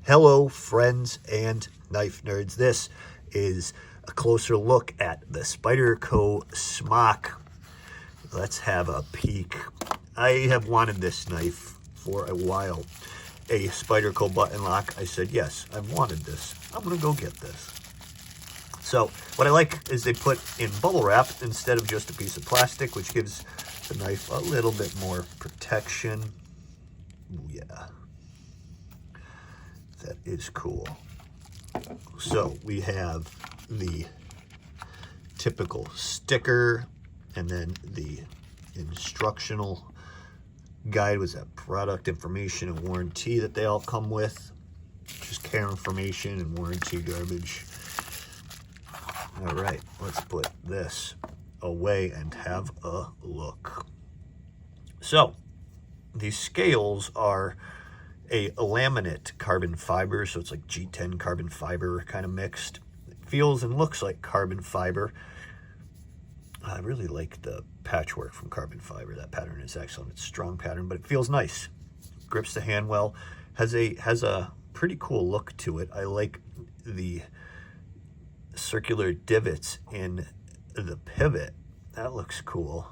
Hello, friends and knife nerds. This is a closer look at the Spyderco Smock. Let's have a peek. I have wanted this knife for a while. A Spyderco button lock. I said, yes, I've wanted this. I'm going to go get this. So what I like is they put in bubble wrap instead of just a piece of plastic, which gives the knife a little bit more protection. Ooh, yeah. That is cool. So we have the typical sticker and then the instructional guide with that product information and warranty that they all come with. Just care information and warranty garbage. All right, let's put this away and have a look. So these scales are a laminate carbon fiber, so it's like G10 carbon fiber kind of mixed. It feels and looks like carbon fiber. I really like the patchwork from carbon fiber. That pattern is excellent. It's a strong pattern, but it feels nice. Grips the hand well. Has a pretty cool look to it. I like the circular divots in the pivot. That looks cool.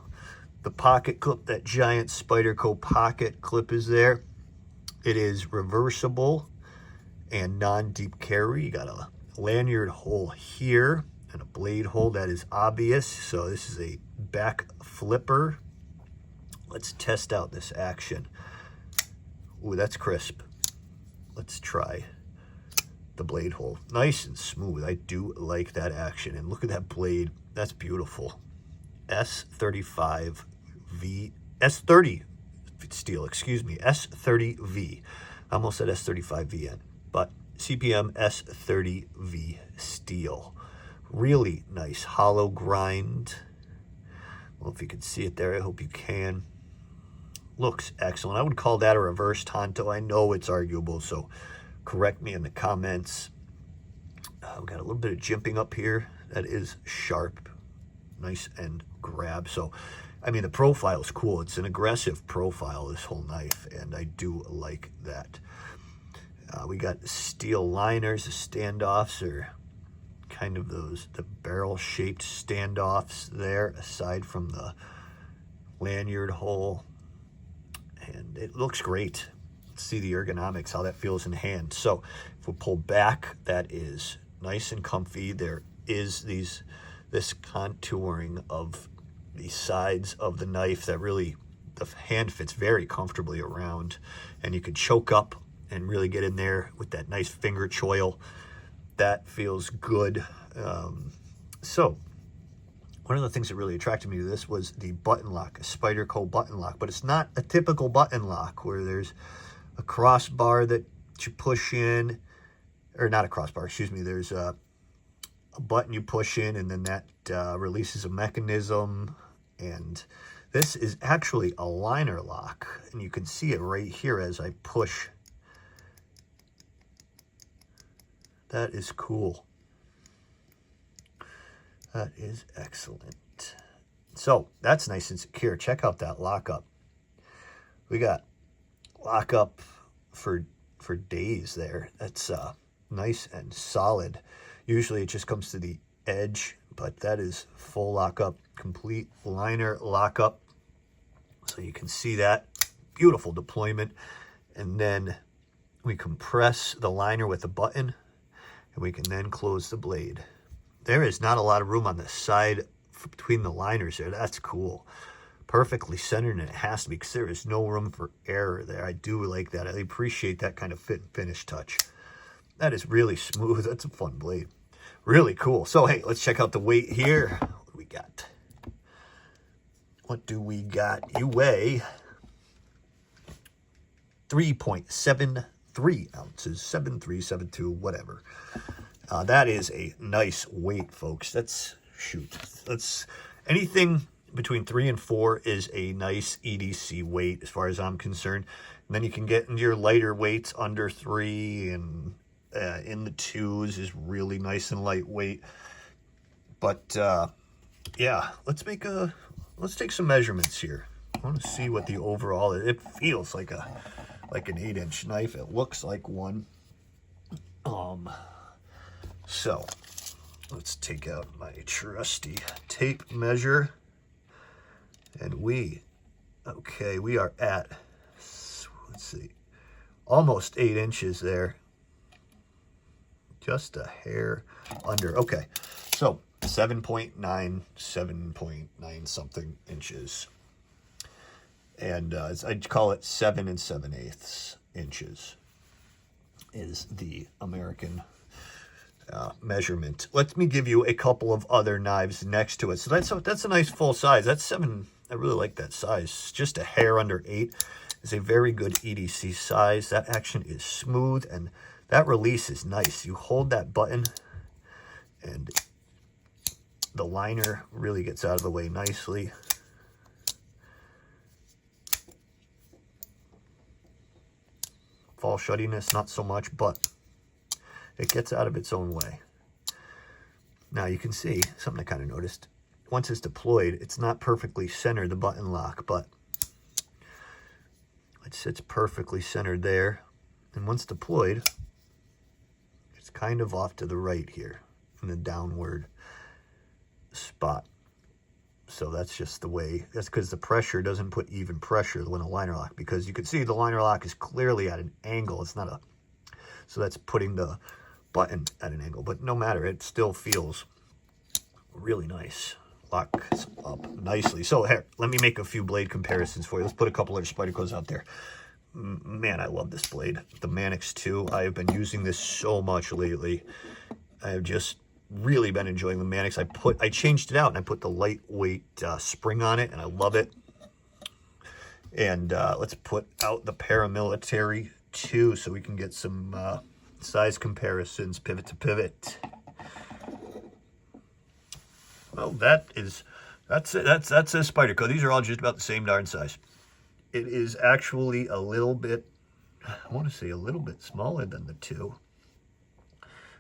The pocket clip, that giant Spyderco pocket clip is there. It is reversible and non-deep carry. You got a lanyard hole here and a blade hole that is obvious. So this is a back flipper. Let's test out this action. Ooh, that's crisp. Let's try the blade hole. Nice and smooth. I do like that action. And look at that blade. That's beautiful. S30 steel, excuse me, S30V. I almost said S35VN, but CPM S30V steel. Really nice hollow grind. Well, if you can see it there, I hope you can. Looks excellent. I would call that a reverse Tonto. I know it's arguable, so correct me in the comments. We've got a little bit of jimping up here. That is sharp, nice and grab. So I mean, the profile is cool. It's an aggressive profile, this whole knife, and I do like that. We got steel liners. The standoffs are kind of the barrel-shaped standoffs there, aside from the lanyard hole. And it looks great. Let's see the ergonomics, how that feels in hand. So if we pull back, that is nice and comfy. There is this contouring of the sides of the knife that really, the hand fits very comfortably around, and you could choke up and really get in there with that nice finger choil. That feels good. So one of the things that really attracted me to this was the button lock, a Spyderco button lock, but it's not a typical button lock where there's a crossbar that you push in, or not a crossbar, excuse me, there's a button you push in, and then that releases a mechanism. And this is actually a liner lock, and you can see it right here as I push. That is cool. That is excellent. So that's nice and secure. Check out that lockup. We got lockup for days there. That's nice and solid. Usually it just comes to the edge, but that is full lockup, complete liner lockup. So you can see that. Beautiful deployment. And then we compress the liner with a button, and we can then close the blade. There is not a lot of room on the side between the liners there. That's cool. Perfectly centered, and it has to be, because there is no room for error there. I do like that. I appreciate that kind of fit and finish touch. That is really smooth. That's a fun blade. Really cool. So, hey, let's check out the weight here. What do we got? What do we got? You weigh 3.73 ounces, 7372, whatever. That is a nice weight, folks. That's anything between 3 and 4 is a nice EDC weight as far as I'm concerned. And then you can get into your lighter weights under 3, and in the 2s is really nice and lightweight. But yeah, let's take some measurements here. I want to see what the overall is. It feels like an 8-inch knife. It looks like one. So let's take out my trusty tape measure, and we are at, let's see, almost 8 inches there. Just a hair under. Okay, so 7.9 something inches. And I'd call it 7 7/8 inches is the American measurement. Let me give you a couple of other knives next to it. So that's a nice full size. That's 7. I really like that size. Just a hair under 8 is a very good EDC size. That action is smooth, and that release is nice. You hold that button, and the liner really gets out of the way nicely. Fall shuttiness, not so much, but it gets out of its own way. Now you can see something I kind of noticed. Once it's deployed, it's not perfectly centered, the button lock, but it sits perfectly centered there. And once deployed, it's kind of off to the right here in the downward spot. So that's just the way. That's because the pressure doesn't put even pressure when a liner lock, because you can see the liner lock is clearly at an angle. It's not a, so that's putting the button at an angle, but no matter, it still feels really nice. Locks up nicely. So here, let me make a few blade comparisons for you. Let's put a couple of Spydercos out there. Man, I love this blade. The Manix 2. I have been using this so much lately. I have just really been enjoying the Manix. I changed it out and I put the lightweight spring on it, and I love it. And let's put out the Paramilitary 2 so we can get some size comparisons, pivot to pivot. Well, that's it. That's a Spyderco. These are all just about the same darn size. It is actually a little bit, I want to say a little bit smaller than the 2,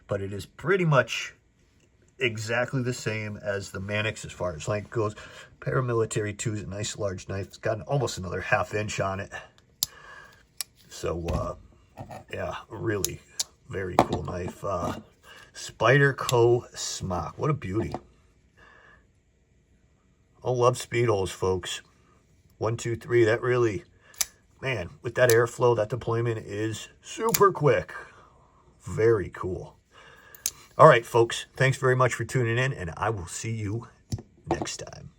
but it is pretty much exactly the same as the Manix as far as length goes. Paramilitary 2 is a nice large knife. It's got almost another ½ inch on it. So, yeah, really very cool knife. Spyderco Smock. What a beauty. I love speed holes, folks. 1, 2, 3. That really, man, with that airflow, that deployment is super quick. Very cool. All right, folks. Thanks very much for tuning in, and I will see you next time.